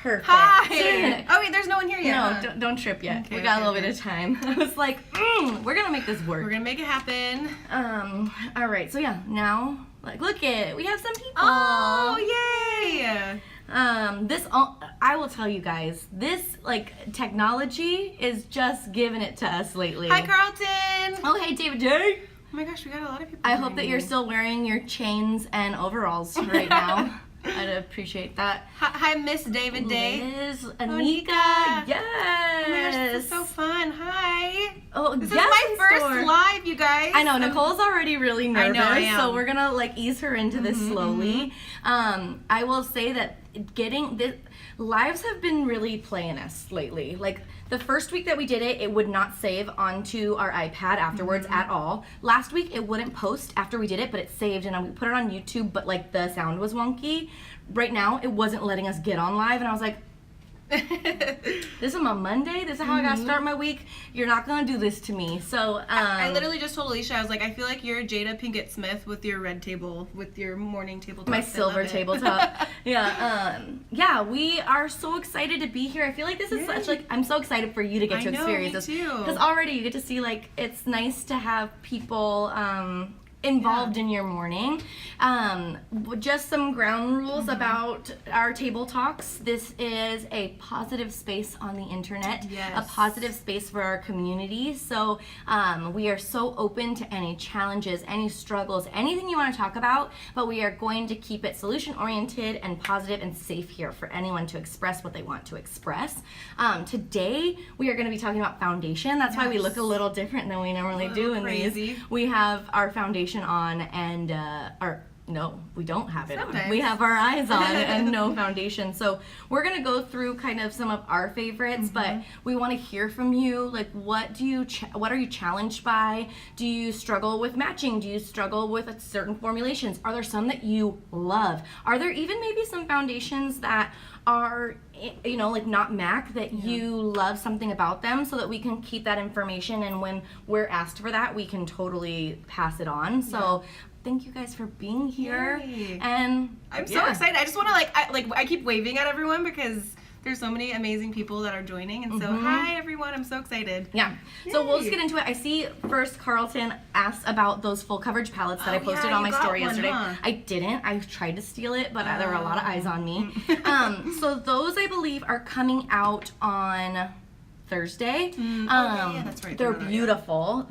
Perfect. Hi. Oh wait, there's no one here yet. No, don't trip yet. Okay, we got a little okay. bit of time. I was like, we're gonna make this work. We're gonna make it happen. All right. So yeah, now like look it, we have some people. Oh yay! I will tell you guys, this like technology is just giving it to us lately. Hi Carlton. Oh hey David J. Oh my gosh, we got a lot of people. I hope that you're still wearing your chains and overalls right now. I'd appreciate that. Hi Miss David Day. Liz, Anika, Anika. yes. Oh my gosh, this is so fun. Hi. Oh, This yes, is my first Store. live, you guys. I know, Nicole's already really nervous, I am. so we're gonna like ease her into this slowly. I will say that getting this lives have been really playing us lately. Like the first week that we did it, it would not save onto our iPad afterwards at all. Last week it wouldn't post after we did it, but it saved and we put it on YouTube, but like the sound was wonky. Right now it wasn't letting us get on live and I was like, this is my Monday. This is how I gotta start my week. You're not gonna do this to me. So I literally just told Alicia, I was like, I feel like you're Jada Pinkett Smith with your red table, with your morning tabletop. my I love silver it. tabletop. Yeah, we are so excited to be here. I feel like this is such like I'm so excited for you to get I to know, experience me this too. because already you get to see like it's nice to have people involved in your morning. Just some ground rules about our table talks. This is a positive space on the internet, Yes. a positive space for our community. So we are so open to any challenges, any struggles, anything you want to talk about, but we are going to keep it solution oriented and positive and safe here for anyone to express what they want to express. Today we are going to be talking about foundation. That's why we look a little different than we normally do in crazy. these. We have our foundation on and no, we don't have it on. Sometimes. We have our eyes on and no foundation. So we're gonna go through kind of some of our favorites, but we want to hear from you. Like, what are you challenged by? Do you struggle with matching? Do you struggle with certain formulations? Are there some that you love? Are there even maybe some foundations that are, you know, like not MAC that you love something about them, so that we can keep that information, and when we're asked for that, we can totally pass it on. So thank you guys for being here. Yay. And I'm so excited. I just want to I keep waving at everyone because there's so many amazing people that are joining, and so hi everyone. I'm so excited. Yeah. So we'll just Yay. get into it. I see first Carlton asked about those full coverage palettes that I posted yeah, on you my got story one, yesterday. huh? I didn't. I tried to steal it, but there were a lot of eyes on me. So those I believe are coming out on Thursday. yeah, that's right. They're They're not out yet. beautiful.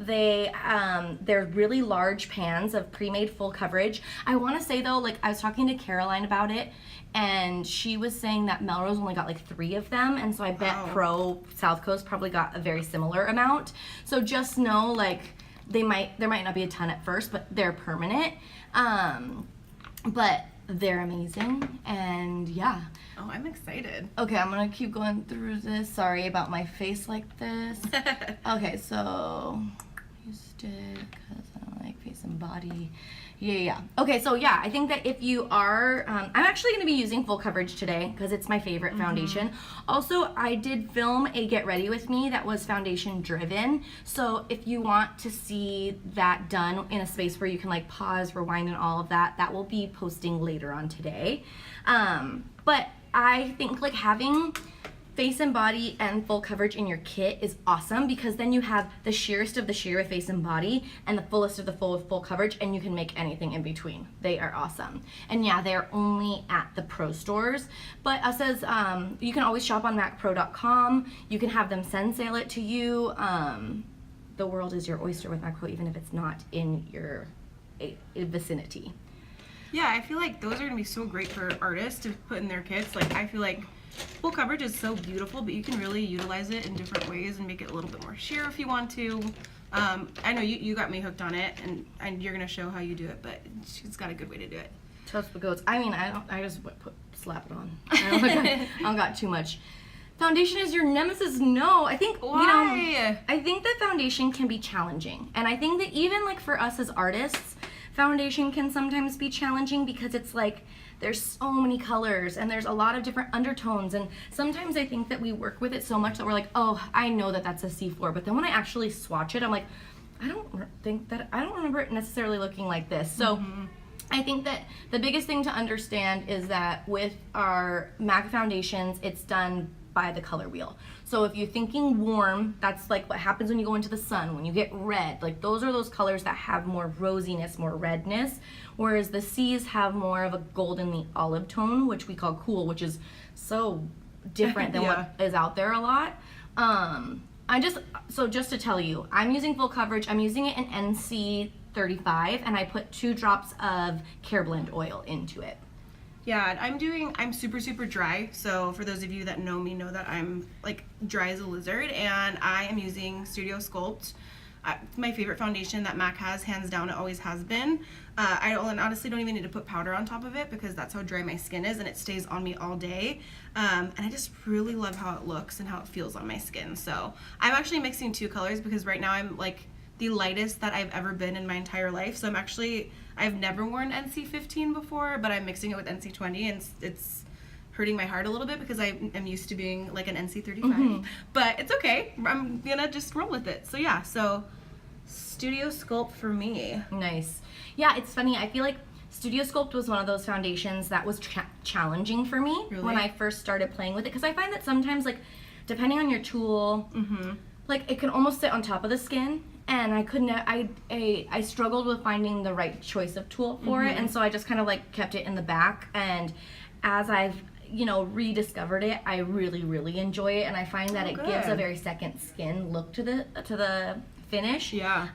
They're really large pans of pre-made full coverage. I want to say though, like I was talking to Caroline about it, and she was saying that Melrose only got like 3 of them, and so I bet Wow. Pro South Coast probably got a very similar amount. So just know like there might not be a ton at first, but they're permanent. But they're amazing, and yeah. Oh, I'm excited. Okay, I'm gonna keep going through this. Sorry about my face like this. Okay, so used it because I don't like face and body. Yeah. Okay, so yeah, I think that if you are, I'm actually gonna be using full coverage today because it's my favorite foundation. Also, I did film a get ready with me that was foundation driven. So if you want to see that done in a space where you can like pause, rewind, and all of that, that will be posting later on today. But I think like having face and body and full coverage in your kit is awesome, because then you have the sheerest of the sheer with face and body and the fullest of the full with full coverage, and you can make anything in between. They are awesome. And yeah, they're only at the pro stores, but us as you can always shop on macpro.com. You can have them send sale it to you. The world is your oyster with Macpro, even if it's not in your vicinity. Yeah, I feel like those are gonna be so great for artists to put in their kits. Like I feel like full coverage is so beautiful, but you can really utilize it in different ways and make it a little bit more sheer if you want to. I know you got me hooked on it, and you're gonna show how you do it, but she's got a good way to do it. Toast with goats. I mean, I just slap it on. I don't got too much. Foundation is your nemesis? No, I think Why? I think that foundation can be challenging, and I think that even like for us as artists, foundation can sometimes be challenging because it's like there's so many colors and there's a lot of different undertones, and sometimes I think that we work with it so much that we're like, oh, I know that that's a C4, but then when I actually swatch it, I'm like, I don't remember it necessarily looking like this. So I think that the biggest thing to understand is that with our MAC foundations, it's done by the color wheel. So if you're thinking warm, that's like what happens when you go into the sun, when you get red. Like those are those colors that have more rosiness, more redness, whereas the C's have more of a goldenly olive tone, which we call cool, which is so different than what is out there a lot. Just to tell you, I'm using full coverage. I'm using it in NC 35, and I put 2 drops of Care Blend oil into it. Yeah, I'm super, super dry. So for those of you that know me know that I'm like dry as a lizard, and I am using Studio Sculpt. My favorite foundation that MAC has, hands down, it always has been. I honestly don't even need to put powder on top of it because that's how dry my skin is, and it stays on me all day. And I just really love how it looks and how it feels on my skin. So I'm actually mixing 2 colors because right now I'm like the lightest that I've ever been in my entire life. So I've never worn NC15 before, but I'm mixing it with NC20, and it's hurting my heart a little bit because I am used to being like an NC35. But it's okay. I'm gonna just roll with it. So yeah, so Studio Sculpt for me. Nice. Yeah, it's funny. I feel like Studio Sculpt was one of those foundations that was challenging for me when I first started playing with it, because I find that sometimes, like, depending on your tool, like it can almost sit on top of the skin, and I struggled with finding the right choice of tool for it, and so I just kind of like kept it in the back. And as I've rediscovered it, I really, really enjoy it, and I find that it gives a very second skin look to the finish. Yeah.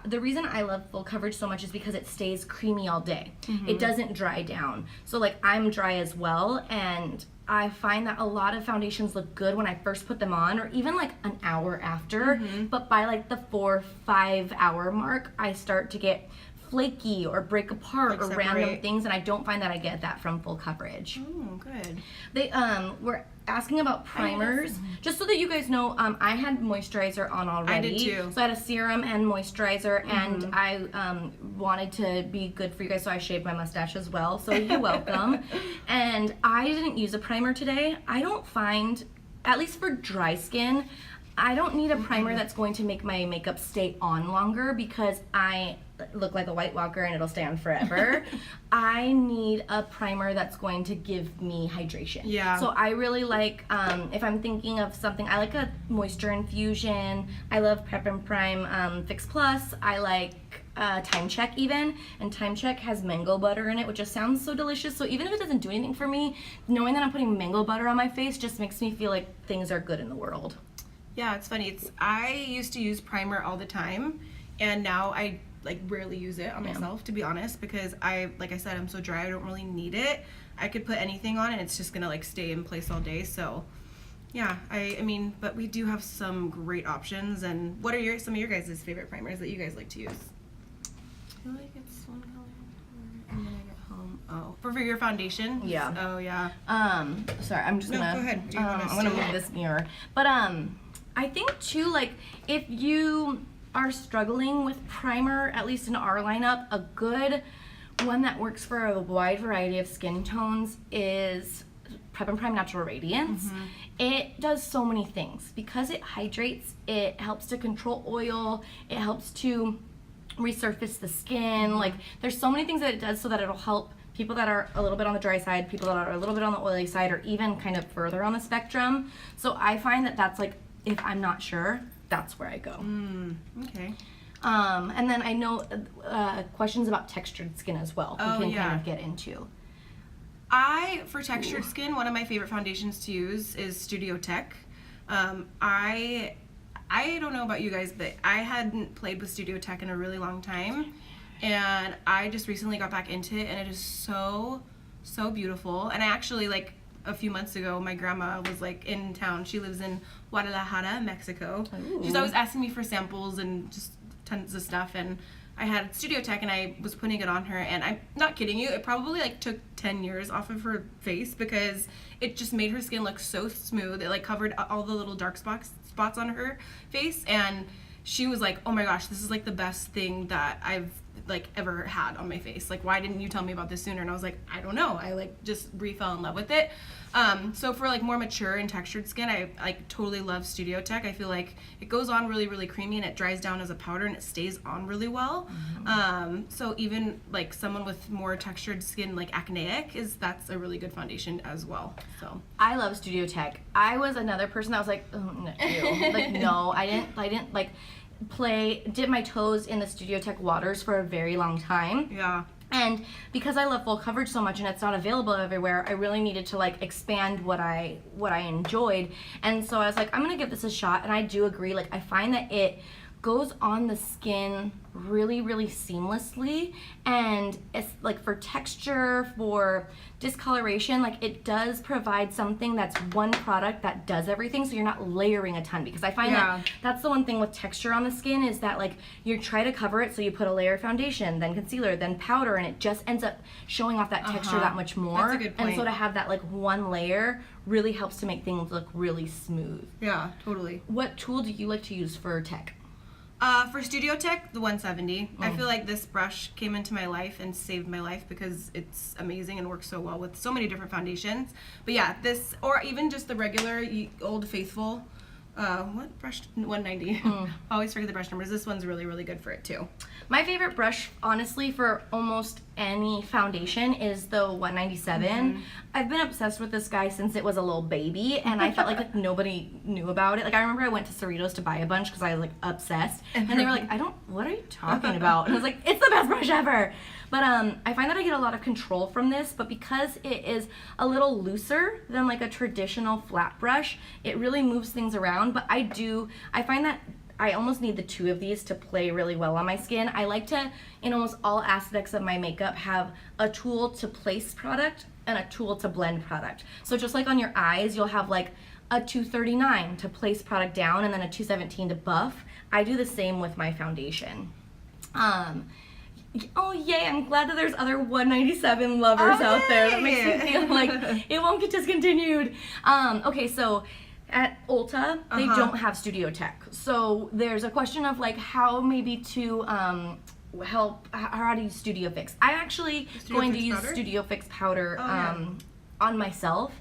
The reason I love full coverage so much is because it stays creamy all day. It doesn't dry down. So like I'm dry as well, and I find that a lot of foundations look good when I first put them on, or even like an hour after, but by like the 4-5 hour mark, I start to get flaky or break apart, like, or random things, and I don't find that I get that from full coverage. Oh, good. They were asking about primers, just so that you guys know. I had moisturizer on already. I did too. So I had a serum and moisturizer, and I wanted to be good for you guys, so I shaved my mustache as well. So you're welcome. And I didn't use a primer today. I don't find, at least for dry skin, I don't need a primer that's going to make my makeup stay on longer, because I look like a White Walker and it'll stay on forever. I need a primer that's going to give me hydration. Yeah. So I really like, if I'm thinking of something, I like a moisture infusion. I love Prep and Prime Fix Plus. I like Time Check even, and Time Check has mango butter in it, which just sounds so delicious. So even if it doesn't do anything for me, knowing that I'm putting mango butter on my face just makes me feel like things are good in the world. Yeah, it's funny. I used to use primer all the time, and now I like rarely use it on myself, to be honest, because like I said, I'm so dry, I don't really need it. I could put anything on and it's just gonna like stay in place all day. So yeah, I mean, but we do have some great options. And what are some of your guys' favorite primers that you guys like to use? I feel like it's one color, and then I get home. Oh, for your foundation? Yeah. Oh yeah. Sorry, I'm just gonna. Go ahead. I'm gonna move this mirror. But I think too, like if you are struggling with primer, at least in our lineup, a good one that works for a wide variety of skin tones is Prep and Prime Natural Radiance. It does so many things. Because it hydrates, it helps to control oil, it helps to resurface the skin. Like there's so many things that it does so that it'll help people that are a little bit on the dry side, people that are a little bit on the oily side, or even kind of further on the spectrum. So I find that that's like, if I'm not sure, that's where I go. Okay. And then I know questions about textured skin as well. We can kind of get into. For textured skin, one of my favorite foundations to use is Studio Tech. I don't know about you guys, but I hadn't played with Studio Tech in a really long time, and I just recently got back into it, and it is so, so beautiful. And I actually, like, a few months ago, my grandma was like in town. She lives in Guadalajara, Mexico. Ooh. She's always asking me for samples and just tons of stuff, and I had Studio Tech and I was putting it on her, and I'm not kidding you, it probably like took 10 years off of her face because it just made her skin look so smooth. It like covered all the little dark spots on her face, and she was like, oh my gosh, this is like the best thing that I've like ever had on my face. Like, why didn't you tell me about this sooner? And I was like, I don't know. I like just fell in love with it. So for like more mature and textured skin, I like totally love Studio Tech. I feel like it goes on really, really creamy, and it dries down as a powder, and it stays on really well. So even like someone with more textured skin, like acneic, that's a really good foundation as well. So I love Studio Tech. I was another person that was like, oh, no, ew. Like, no, I didn't like dip my toes in the Studio Tech waters for a very long time. yeah. And because I love full coverage so much and it's not available everywhere, I really needed to like expand what I enjoyed. And so I was like, I'm gonna give this a shot. And I do agree, like I find that it goes on the skin really, really seamlessly, and it's like for texture, for discoloration, like it does provide something that's one product that does everything, so you're not layering a ton, because I find that that's the one thing with texture on the skin is that like you try to cover it, so you put a layer of foundation, then concealer, then powder, and it just ends up showing off that texture that much more. That's a good point. And so to have that like one layer really helps to make things look really smooth. Yeah, totally. What tool do you like to use for tech? For Studio Tech, the 170. I feel like this brush came into my life and saved my life because it's amazing and works so well with so many different foundations. But yeah, this, or even just the regular Old Faithful, what brush? 190. I always forget the brush numbers. This one's really, really good for it too. My favorite brush, honestly, for almost any foundation is the 197. I've been obsessed with this guy since it was a little baby, and I felt like nobody knew about it. Like, I remember I went to Cerritos to buy a bunch because I was, like, obsessed. And they were like, what are you talking about? And I was like, it's the best brush ever! But I find that I get a lot of control from this, but because it is a little looser than, like, a traditional flat brush, it really moves things around. But I find that I almost need the two of these to play really well on my skin. I like to, in almost all aspects of my makeup, have a tool to place product and a tool to blend product. So just like on your eyes, you'll have like a 239 to place product down and then a 217 to buff. I do the same with my foundation. Oh yay, I'm glad that there's other 197 lovers out there. That makes me feel like it won't get discontinued. Okay, so at Ulta, they don't have Studio Tech. So there's a question of like how maybe to help, how to use Studio Fix. I'm actually going to use Studio Fix powder on myself.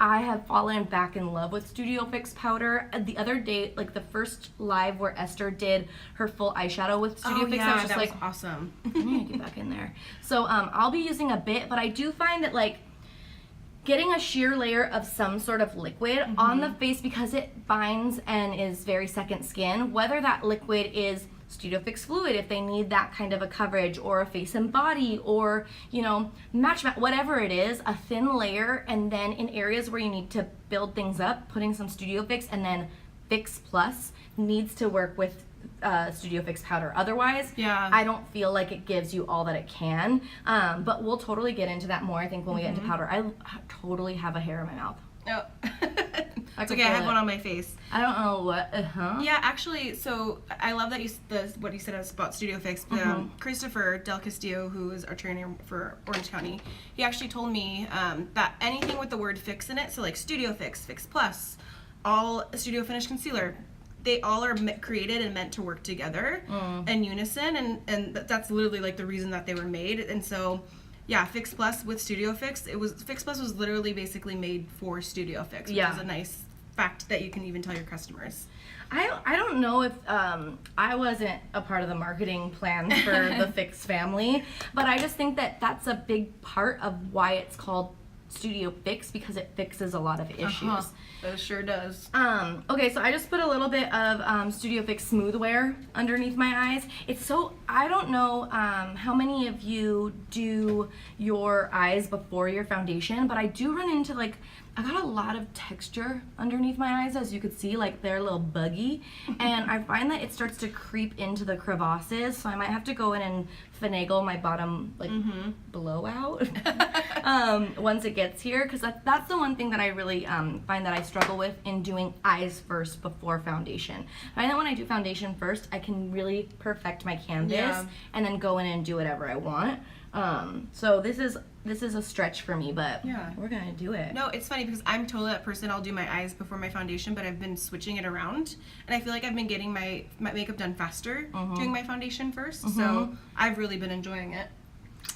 I have fallen back in love with Studio Fix powder. The other day, like the first live where Esther did her full eyeshadow with Studio Fix, I was just like, awesome. I need to get back in there. So I'll be using a bit, but I do find that like getting a sheer layer of some sort of liquid on the face, because it binds and is very second skin, whether that liquid is Studio Fix Fluid if they need that kind of a coverage, or a face and body, or, you know, match, whatever it is, a thin layer, and then in areas where you need to build things up, putting some Studio Fix, and then Fix Plus needs to work with Studio Fix powder. Otherwise, I don't feel like it gives you all that it can. But we'll totally get into that more, I think, when we get into powder. I totally have a hair in my mouth. Oh. It's okay, I have one on my face. I don't know what, Yeah, actually, so I love that what you said about Studio Fix. Christopher Del Castillo, who is our trainer for Orange County, he actually told me that anything with the word fix in it, so like Studio Fix, Fix Plus, all Studio Finish Concealer, they all are created and meant to work together in unison, and that's literally like the reason that they were made. And so yeah, Fix Plus with Studio Fix, Fix Plus was literally basically made for Studio Fix, which is a nice fact that you can even tell your customers. I don't know if I wasn't a part of the marketing plan for the Fix family, but I just think that that's a big part of why it's called Studio Fix, because it fixes a lot of issues. It sure does. Okay, so I just put a little bit of Studio Fix Smooth Wear underneath my eyes. I don't know how many of you do your eyes before your foundation, but I do run into like, I got a lot of texture underneath my eyes, as you could see, like they're a little buggy, and I find that it starts to creep into the crevasses, so I might have to go in and finagle my bottom like blowout once it gets here, because that's the one thing that I really find that I struggle with in doing eyes first before foundation. I know when I do foundation first, I can really perfect my canvas and then go in and do whatever I want. So this is this is a stretch for me, but Yeah. we're gonna do it. No, it's funny because I'm totally that person. I'll do my eyes before my foundation, but I've been switching it around, and I feel like I've been getting my makeup done faster doing my foundation first. So I've really been enjoying it.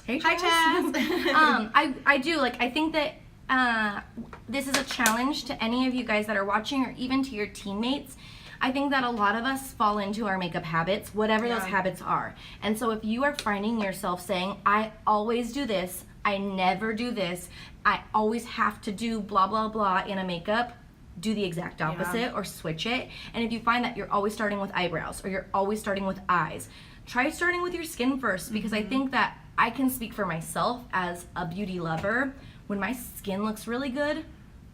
Hey, Hi, Chaz. I do like. I think that this is a challenge to any of you guys that are watching, or even to your teammates. I think that a lot of us fall into our makeup habits, whatever those habits are. And so if you are finding yourself saying, I always do this, I never do this, I always have to do blah, blah, blah in a makeup, do the exact opposite or switch it. And if you find that you're always starting with eyebrows or you're always starting with eyes, try starting with your skin first, because I think that I can speak for myself as a beauty lover. When my skin looks really good,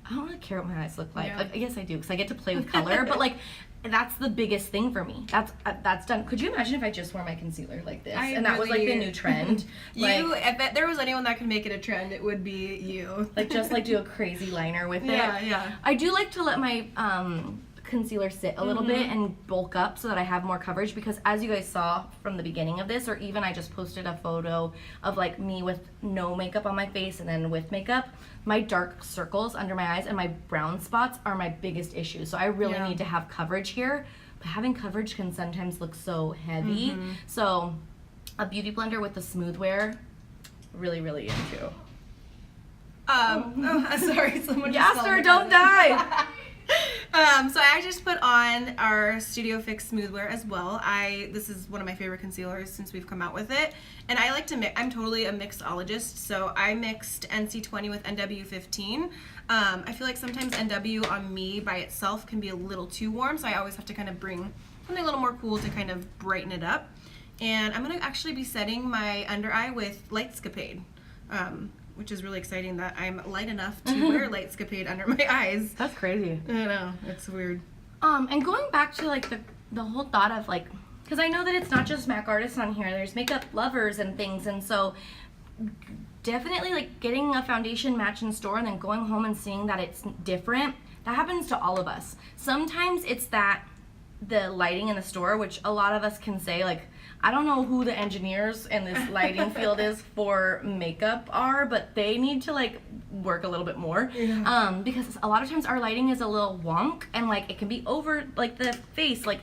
I don't really care what my eyes look like. Yeah. Like, I guess I do, because I get to play with color, but like, that's the biggest thing for me. That's done. Could you imagine if I just wore my concealer like this, and that was like the new trend? Like, I bet there was anyone that could make it a trend, it would be you. like just like do a crazy liner with it. Yeah. I do like to let my concealer sit a little bit and bulk up so that I have more coverage, because as you guys saw from the beginning of this, or even I just posted a photo of like me with no makeup on my face and then with makeup, my dark circles under my eyes and my brown spots are my biggest issue. So I really need to have coverage here, but having coverage can sometimes look so heavy. So a beauty blender with the smooth wear, really into. Sorry, someone just saw Yaster, me. don't die! So I just put on our Studio Fix Smoothwear as well. This is one of my favorite concealers since we've come out with it. And I like to mix, I'm totally a mixologist, so I mixed NC20 with NW15. I feel like sometimes NW on me by itself can be a little too warm, so I always have to kind of bring something a little more cool to kind of brighten it up. And I'm going to actually be setting my under eye with Lightscapade. Which is really exciting that I'm light enough to wear Lightscapade under my eyes. That's crazy. I know, it's weird. And going back to like the whole thought of like, because I know that it's not just MAC artists on here, there's makeup lovers and things, and so definitely like getting a foundation match in store and then going home and seeing that it's different, that happens to all of us. Sometimes it's that the lighting in the store, which a lot of us can say, like, I don't know who the engineers in this lighting field is for makeup are, but they need to like work a little bit more. Because a lot of times our lighting is a little wonk, and like it can be over like the face, like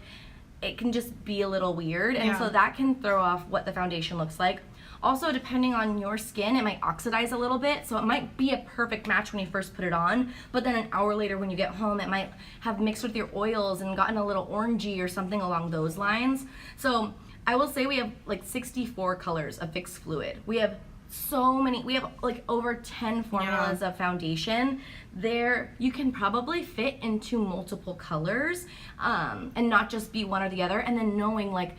it can just be a little weird, and so that can throw off what the foundation looks like. Also, depending on your skin, it might oxidize a little bit, so it might be a perfect match when you first put it on, but then an hour later when you get home, it might have mixed with your oils and gotten a little orangey or something along those lines. So I will say we have like 64 colors of Fix Fluid. We have so many, we have like over 10 formulas of foundation. There, you can probably fit into multiple colors and not just be one or the other, and then knowing like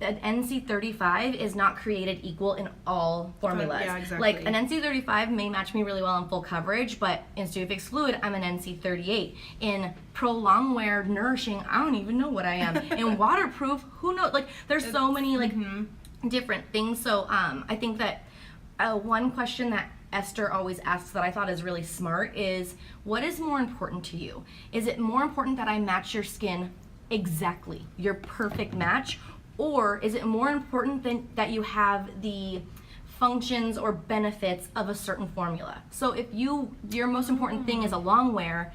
an NC35 is not created equal in all formulas. Yeah, exactly. Like an NC35 may match me really well in full coverage, but in Studio Fix Fluid, I'm an NC38. In Pro Longwear Nourishing, I don't even know what I am. In Waterproof, who knows? Like, there's so many like different things. So I think that one question that Esther always asks that I thought is really smart is, what is more important to you? Is it more important that I match your skin exactly, your perfect match? Or is it more important that you have the functions or benefits of a certain formula? So if your most important thing is a long wear,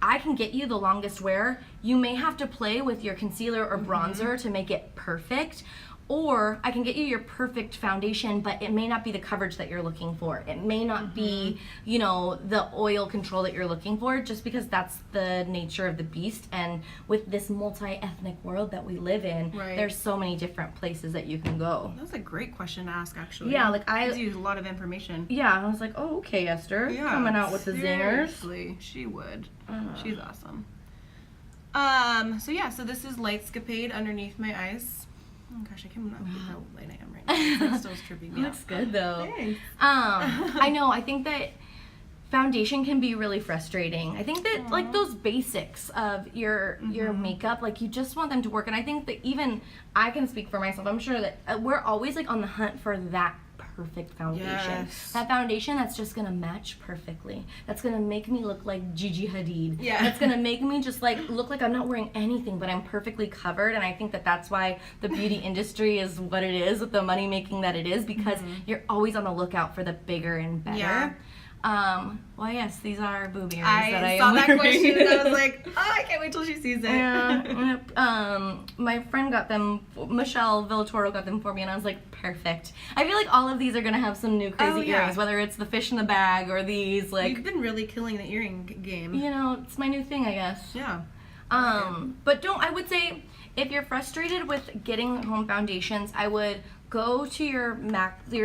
I can get you the longest wear. You may have to play with your concealer or bronzer to make it perfect. Or I can get you your perfect foundation, but it may not be the coverage that you're looking for. It may not be, you know, the oil control that you're looking for, just because that's the nature of the beast. And with this multi-ethnic world that we live in, there's so many different places that you can go. That's a great question to ask, actually. Yeah, like gives you a lot of information. Yeah, and I was like, oh, okay, Esther, coming out with the zingers. Seriously, she would. She's awesome. So yeah, so this is Lightscapade underneath my eyes. Oh gosh, I can't believe how light I am right now. It's like still tripping me out. Looks good though. Thanks. I know. I think that foundation can be really frustrating. I think that like those basics of your makeup, like you just want them to work. And I think that even I can speak for myself. I'm sure that we're always like on the hunt for that perfect foundation. Yes. That foundation that's just gonna match perfectly. That's gonna make me look like Gigi Hadid. Yeah. That's gonna make me just like look like I'm not wearing anything, but I'm perfectly covered. And I think that that's why the beauty industry is what it is, with the money making that it is, because you're always on the lookout for the bigger and better. Yeah. Well, yes, these are boob earrings I that I saw am that wearing. question and I was like, oh, I can't wait till she sees it. Yeah, yep. My friend got them, Michelle Villatoro got them for me, and I was like, perfect. I feel like all of these are gonna have some new crazy Oh, yeah. earrings, whether it's the fish in the bag or these, like, You've been really killing the earring game. you know, it's my new thing, I guess. Yeah. But I would say, if you're frustrated with getting home foundations, I would go to your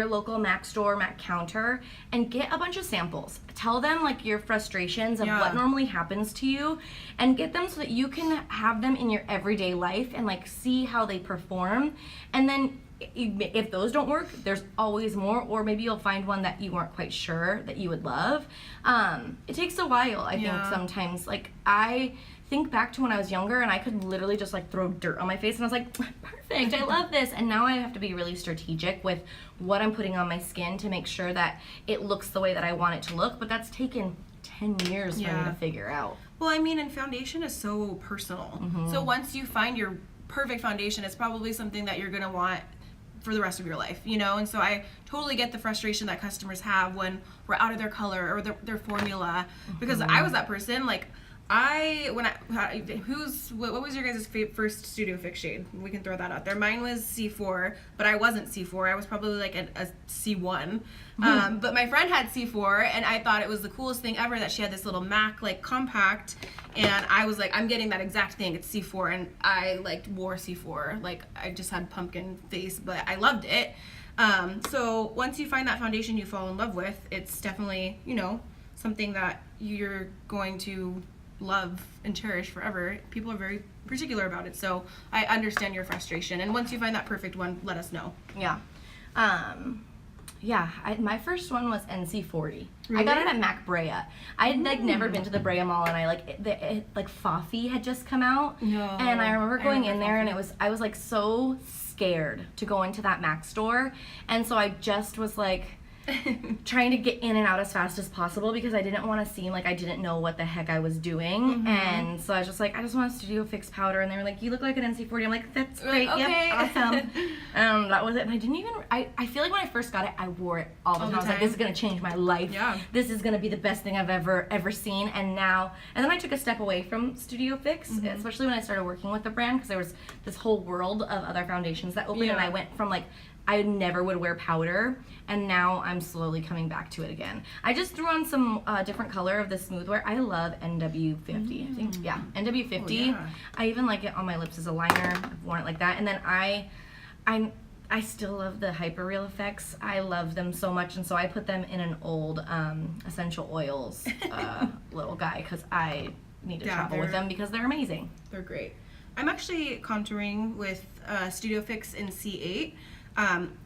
local MAC store, MAC counter, and get a bunch of samples. Tell them like your frustrations of Yeah. what normally happens to you, and get them so that you can have them in your everyday life and like see how they perform. And then if those don't work, there's always more, or maybe you'll find one that you weren't quite sure that you would love. It takes a while, I think, Yeah. sometimes. Like, I think back to when I was younger and I could literally just like throw dirt on my face and I was like, perfect, I love this. And now I have to be really strategic with what I'm putting on my skin to make sure that it looks the way that I want it to look. But that's taken 10 years for me Yeah. to figure out. Well, I mean, and foundation is so personal. So once you find your perfect foundation, it's probably something that you're going to want for the rest of your life, you know? And so I totally get the frustration that customers have when we're out of their color or their formula, because I was that person. Like, what was your guys' first Studio Fix shade? We can throw that out there. Mine was C4, but I wasn't C4. I was probably like a C1. But my friend had C4, and I thought it was the coolest thing ever that she had this little MAC like compact, and I was like, I'm getting that exact thing. It's C4, and I like wore C4. Like, I just had pumpkin face, but I loved it. So once you find that foundation you fall in love with, it's definitely, you know, something that you're going to love and cherish forever. People are very particular about it, so I understand your frustration. And once you find that perfect one, let us know. Yeah. My first one was NC40. I got it Really? at Mac Brea. I had like never been to the Brea Mall, and I like Fafi had just come out. No. And I remember going in there, and Fafi. I was like so scared to go into that Mac store, and so I just was like trying to get in and out as fast as possible because I didn't want to seem like I didn't know what the heck I was doing. And so I was just like, I just want a Studio Fix powder, and they were like, you look like an NC40. I'm like, that's great. Okay. Yep, awesome. That was it. And I didn't even, I feel like when I first got it, I wore it all the time. I was like, this is going to change my life. Yeah. This is going to be the best thing I've ever seen. And then I took a step away from Studio Fix, especially when I started working with the brand, because there was this whole world of other foundations that opened, and I went from like, I never would wear powder, and now I'm slowly coming back to it again. I just threw on some different color of the smooth wear. I love NW50. I think, yeah, NW50. Oh, yeah. I even like it on my lips as a liner. I've worn it like that. And then I still love the Hyper Real effects. I love them so much, and so I put them in an old essential oils little guy, because I need to travel with them because they're amazing. They're great. I'm actually contouring with Studio Fix in C8.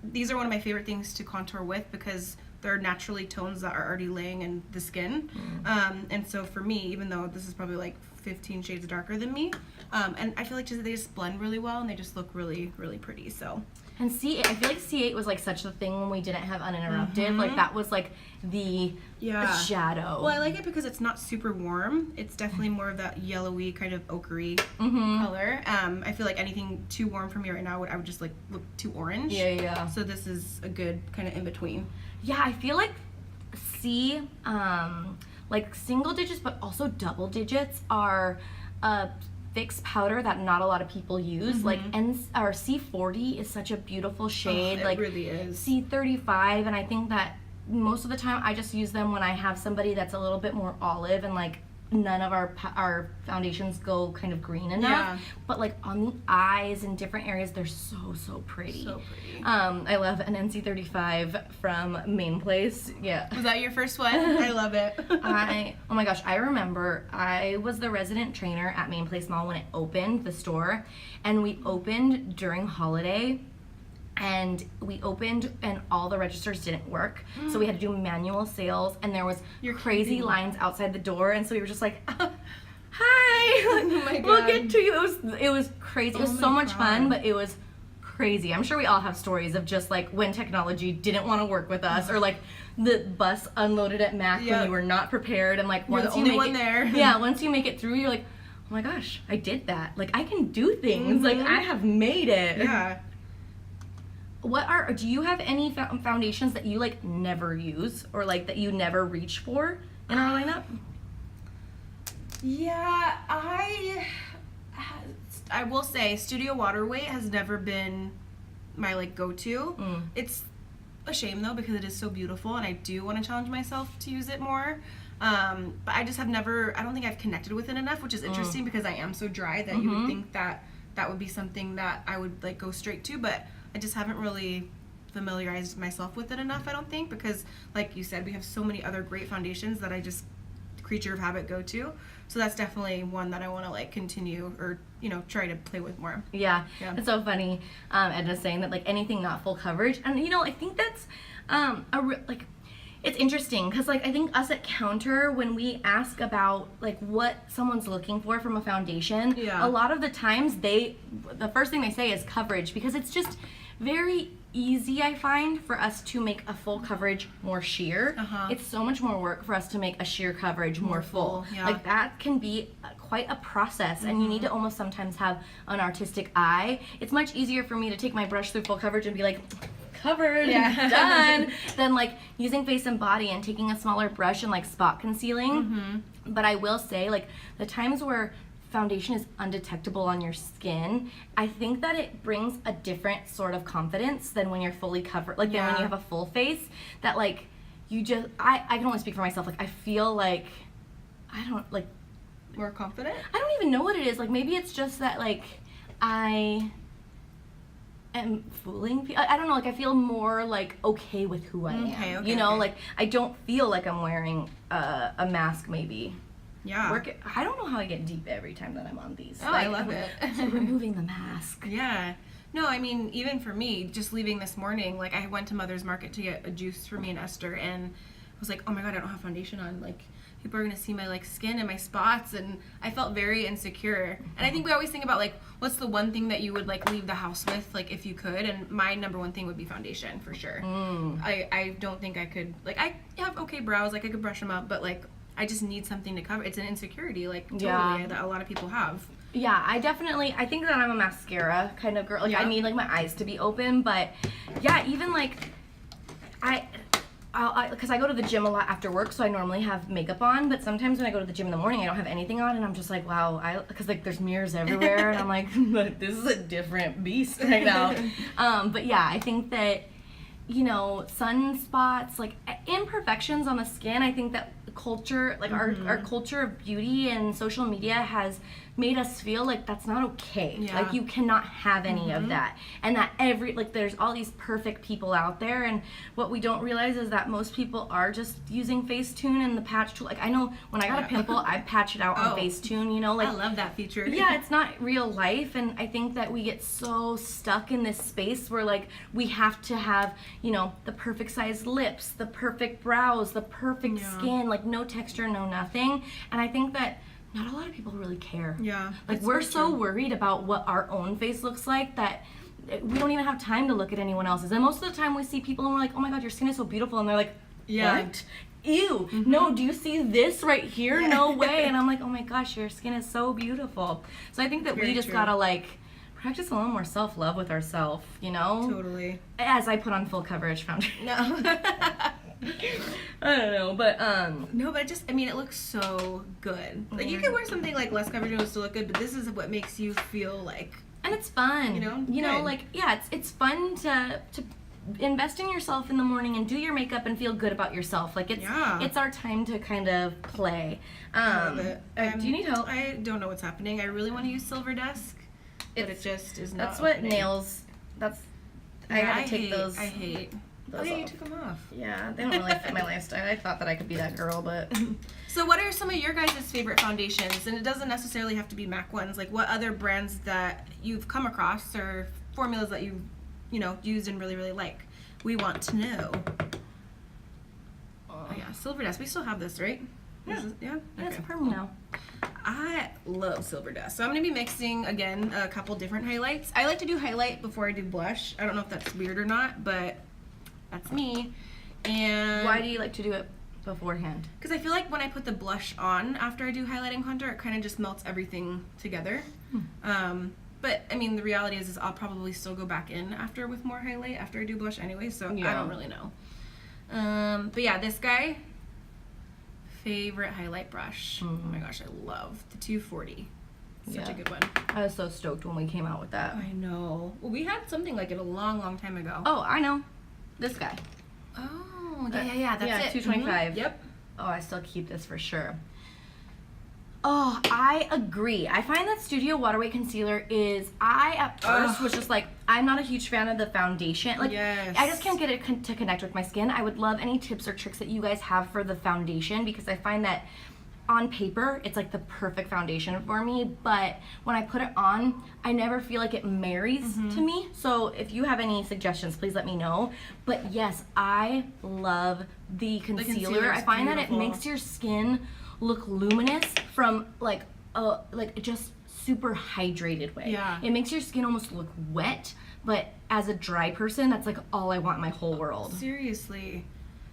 These are one of my favorite things to contour with because they're naturally tones that are already laying in the skin. And so for me, even though this is probably like 15 shades darker than me, and I feel like they just blend really well and they just look really, really pretty. So. And C8, I feel like C8 was like such a thing when we didn't have Uninterrupted. Like that was like the shadow. Well, I like it because it's not super warm. It's definitely more of that yellowy kind of ochre color. I feel like anything too warm for me right now I would just like look too orange. Yeah. So this is a good kind of in between. Yeah, I feel like C, like single digits, but also double digits are a fix powder that not a lot of people use. Like C40 is such a beautiful shade. It like really is. C35, and I think that most of the time I just use them when I have somebody that's a little bit more olive, and like none of our foundations go kind of green enough. Yeah. But like on the eyes and different areas, they're so pretty. So pretty. I love an NC35 from Main Place. Yeah. Was that your first one? I love it. Oh my gosh, I remember I was the resident trainer at Main Place Mall when it opened, the store, and we opened during holiday. And we opened and all the registers didn't work. So we had to do manual sales, and there was crazy lines outside the door, and so we were just like, hi, Oh my we'll God. get to you. It was crazy. It was so much fun, but it was crazy. I'm sure we all have stories of just like when technology didn't want to work with us, or like the bus unloaded at Mac when you were not prepared, and like You're once the you only make one it there. yeah, once you make it through, you're like, oh my gosh, I did that. Like I can do things. Like I have made it. Yeah. Do you have any foundations that you like never use, or like that you never reach for in our lineup? Yeah, I will say Studio Waterweight has never been my like go-to. It's a shame though, because it is so beautiful and I do want to challenge myself to use it more. But I just have never, I don't think I've connected with it enough, which is interesting because I am so dry that you would think that that would be something that I would like go straight to, but I just haven't really familiarized myself with it enough, I don't think, because like you said, we have so many other great foundations that I just creature of habit go to. So that's definitely one that I want to like continue, or you know, try to play with more. Yeah. It's so funny. Edna's saying that like anything not full coverage, and you know, I think that's like it's interesting because like I think us at Counter, when we ask about like what someone's looking for from a foundation, a lot of the times the first thing they say is coverage, because it's just very easy, I find, for us to make a full coverage more sheer. It's so much more work for us to make a sheer coverage more full. Like that can be quite a process, and you need to almost sometimes have an artistic eye. It's much easier for me to take my brush through full coverage and be like, covered, done, than like using face and body and taking a smaller brush and like spot concealing. But I will say, like, the times where foundation is undetectable on your skin, I think that it brings a different sort of confidence than when you're fully covered, like than when you have a full face, that like you just, I can only speak for myself, like I feel like, I don't, like, More confident? I don't even know what it is, like maybe it's just that like I am fooling people. I don't know, like I feel more like okay with who I am, you know, like I don't feel like I'm wearing a mask maybe. I don't know how I get deep every time that I'm on these. Oh, like, I love it. Removing the mask. Yeah. No, I mean, even for me, just leaving this morning, like I went to Mother's Market to get a juice for me and Esther, and I was like, oh my god, I don't have foundation on. Like, people are gonna see my like skin and my spots, and I felt very insecure. And I think we always think about like, what's the one thing that you would like leave the house with, like if you could, and my number one thing would be foundation for sure. I don't think I could, like I have okay brows, like I could brush them up, but like I just need something to cover. It's an insecurity, like totally, that a lot of people have. Yeah, I think that I'm a mascara kind of girl. Like I need like my eyes to be open, but yeah, even like because I go to the gym a lot after work, so I normally have makeup on, but sometimes when I go to the gym in the morning, I don't have anything on, and I'm just like, wow, because like there's mirrors everywhere, and I'm like, this is a different beast right now. But yeah, I think that, you know, sunspots, like imperfections on the skin, I think that culture, like our culture of beauty and social media has made us feel like that's not okay. Like you cannot have any of that, and that there's all these perfect people out there, and what we don't realize is that most people are just using Facetune and the patch tool. Like I know when I got a pimple, I patch it out on Facetune, you know, like I love that feature. Yeah, it's not real life, and I think that we get so stuck in this space where like we have to have, you know, the perfect sized lips, the perfect brows, the perfect skin, like no texture, no nothing. And I think that not a lot of people really care. Like we're so worried about what our own face looks like that we don't even have time to look at anyone else's. And most of the time we see people and we're like, oh my god, your skin is so beautiful, and they're like, what? Ew, no, do you see this right here? No way. And I'm like, oh my gosh, your skin is so beautiful. So I think that we just gotta like practice a little more self-love with ourselves, you know? Totally. As I put on full coverage foundation. No. I don't know, but no, but I mean, it looks so good. Like you can wear something like less coverage and it'll still look good, but this is what makes you feel like, and it's fun. You know, like it's fun to invest in yourself in the morning and do your makeup and feel good about yourself. Like it's our time to kind of play. Do you need help? I don't know what's happening. I really want to use Silver Desk, but it just is not. That's what nails. I had to take those. I hate. Oh yeah, you took them off. Yeah, they don't really fit my lifestyle. I thought that I could be that girl, but. So what are some of your guys' favorite foundations? And it doesn't necessarily have to be MAC ones. Like what other brands that you've come across or formulas that you've, you know, used and really, really like? We want to know. Oh yeah, Silver Desk. We still have this, right? Yeah. Yeah? It's a perm now. I love Silver Dust. So I'm going to be mixing, again, a couple different highlights. I like to do highlight before I do blush. I don't know if that's weird or not, but that's me. And Why do you like to do it beforehand? because I feel like when I put the blush on after I do highlight and contour, it kind of just melts everything together. But I mean, the reality is I'll probably still go back in after with more highlight after I do blush anyway, so I Yeah. don't really know. But yeah, this guy, favorite highlight brush. Oh my gosh, I love the 240. Such a Yeah. good one. I was so stoked when we came out with that. I know. Well, we had something like it a long, long time ago. Oh, I know. This guy. Oh, yeah, that's yeah, it. 225. Yep. Oh, I still keep this for sure. Oh, I agree. I find that Studio Waterway Concealer is, I at first was just like, I'm not a huge fan of the foundation. Like, Yes. I just can't get it to connect with my skin. I would love any tips or tricks that you guys have for the foundation, because I find that on paper, it's like the perfect foundation for me, but when I put it on, I never feel like it marries to me. So if you have any suggestions, please let me know. But yes, I love the concealer. concealer is I find that it beautiful. makes your skin look luminous from like just super hydrated way. Yeah. It makes your skin almost look wet, but as a dry person, that's like all I want in my whole world. Seriously.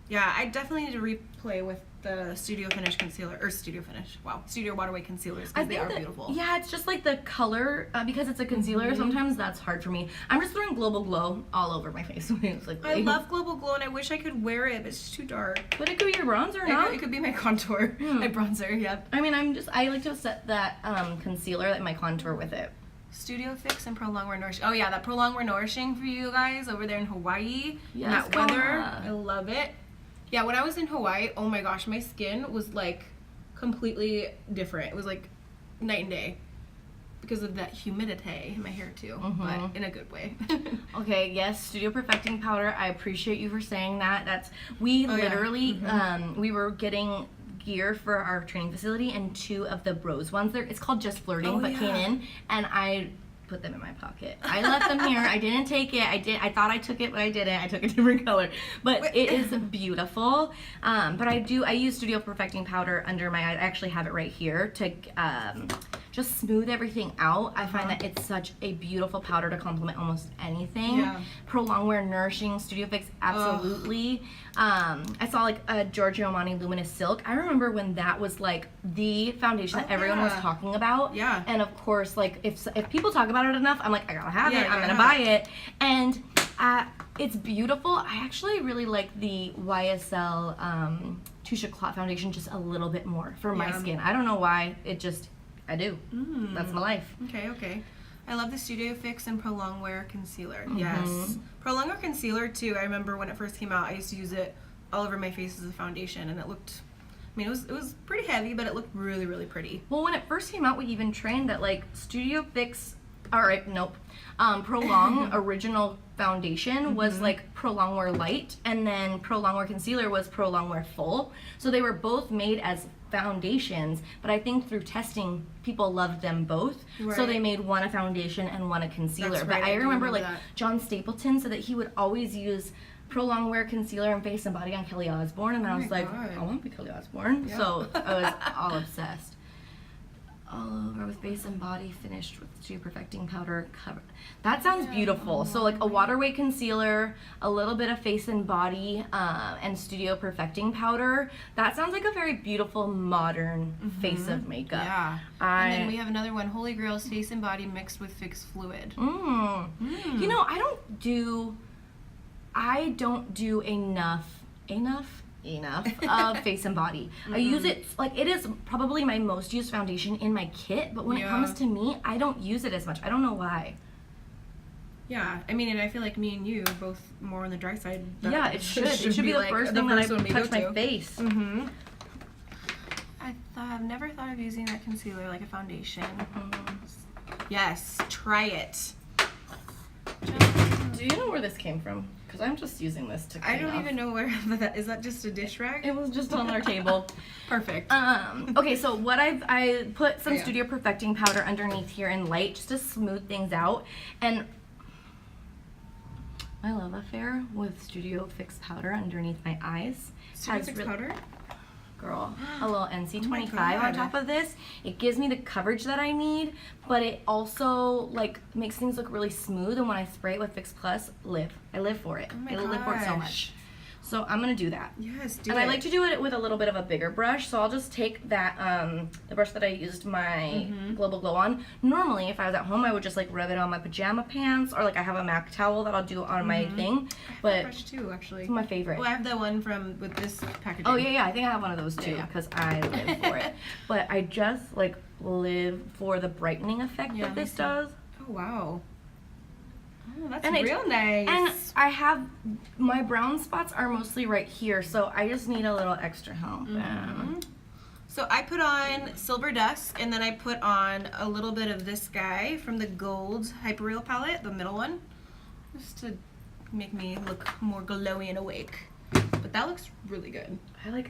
Yeah, I definitely need to replay with the Studio Finish concealer, or Studio Finish, wow, Studio Waterway concealers, because they are beautiful. Yeah, it's just like the color, because it's a concealer, sometimes that's hard for me. I'm just throwing Global Glow all over my face. It's like, I love Global Glow, and I wish I could wear it, but it's too dark. But it could be your bronzer, It not? could, it could be my contour, my bronzer, yep. I mean, I like to set that concealer, like my contour with it. Studio Fix and Pro Longwear Nourishing. Oh yeah, that Pro Longwear Nourishing for you guys over there in Hawaii. Yes, that weather, Kona. I love it. Yeah, when I was in Hawaii, oh my gosh, my skin was like completely different. It was like night and day because of that humidity in my hair too, but in a good way. Okay, yes, Studio Perfecting Powder. I appreciate you for saying that. We literally, we were getting gear for our training facility, and 2 of the Bros ones there, it's called Just Flirting, but came in, and I put them in my pocket. I left them here. I didn't take it. I thought I took it, but I didn't. I took a different color. But it is beautiful. But I use Studio Perfecting Powder under my eye. I actually have it right here to just smooth everything out. I find that it's such a beautiful powder to complement almost anything. Yeah. Pro Longwear Nourishing Studio Fix, absolutely. I saw like a Giorgio Armani Luminous Silk. I remember when that was like the foundation that everyone was talking about. Yeah. And of course, like if people talk about it enough, I'm like, I gotta have Yeah, it. I'm you gonna gotta buy it. And it's beautiful. I actually really like the YSL Touche Clot foundation just a little bit more for my skin. I don't know why. I do. That's my life. Okay. I love the Studio Fix and Pro Longwear Concealer. Yes. Pro Longwear Concealer too, I remember when it first came out, I used to use it all over my face as a foundation, and it looked, I mean, it was pretty heavy, but it looked really, really pretty. Well, when it first came out, we even trained that like Studio Fix, Pro Long original foundation was like Pro Longwear Light, and then Pro Longwear Concealer was Pro Longwear Full. So they were both made as foundations, but I think through testing, people loved them both. So Right. they made one a foundation and one a concealer. That's But right, I I do remember remember like that. John Stapleton said that he would always use Pro Longwear Concealer and Face and Body on Kelly Osbourne, and I was my like, God. I want to be Kelly Osbourne. Yeah. So I was all obsessed. All over with Face and Body, finished with Studio Perfecting Powder cover. That sounds beautiful. So like a waterway concealer, a little bit of Face and Body, and Studio Perfecting Powder. That sounds like a very beautiful modern face of makeup. Yeah. And then we have another one, Holy Grail's Face and Body mixed with Fix Fluid. You know, I don't do enough of Face and Body. I use it, like, it is probably my most used foundation in my kit, but when it comes to me, I don't use it as much. I don't know why. Yeah, I mean, and I feel like me and you both more on the dry side. Yeah, it should. It should be the like first the thing that first one I we touch go my to. face. I've never thought of using that concealer like a foundation. Yes, try it. Do you know where this came from? Because I'm just using this to I clean don't off. even know where that is. That just a dish rag? It was just on our table. Perfect. Okay, so what I put some Yeah. Studio Perfecting powder underneath here in light just to smooth things out. And my love affair with Studio Fix powder underneath my eyes Studio has Fix really, powder? girl, a little NC25 on God. top of this. It gives me the coverage that I need, but it also like makes things look really smooth. And when I spray it with Fix Plus, I live for it. Oh my I live for it so gosh. much. So I'm gonna do that. Yes, do And it. I like to do it with a little bit of a bigger brush, so I'll just take that, the brush that I used my Global Glow on. Normally, if I was at home, I would just like rub it on my pajama pants, or like I have a MAC towel that I'll do on my thing. But brush too, actually. it's my favorite. Well, I have the one with this packaging. Oh yeah, I think I have one of those too, Yeah. because I live for it. But I just like live for the brightening effect Yeah, that this me too. does. Oh wow. Oh, that's And it- real nice. And I have, my brown spots are mostly right here, so I just need a little extra help. So I put on Silver Dusk, and then I put on a little bit of this guy from the Gold Hyperreal palette, the middle one, just to make me look more glowy and awake. But that looks really good.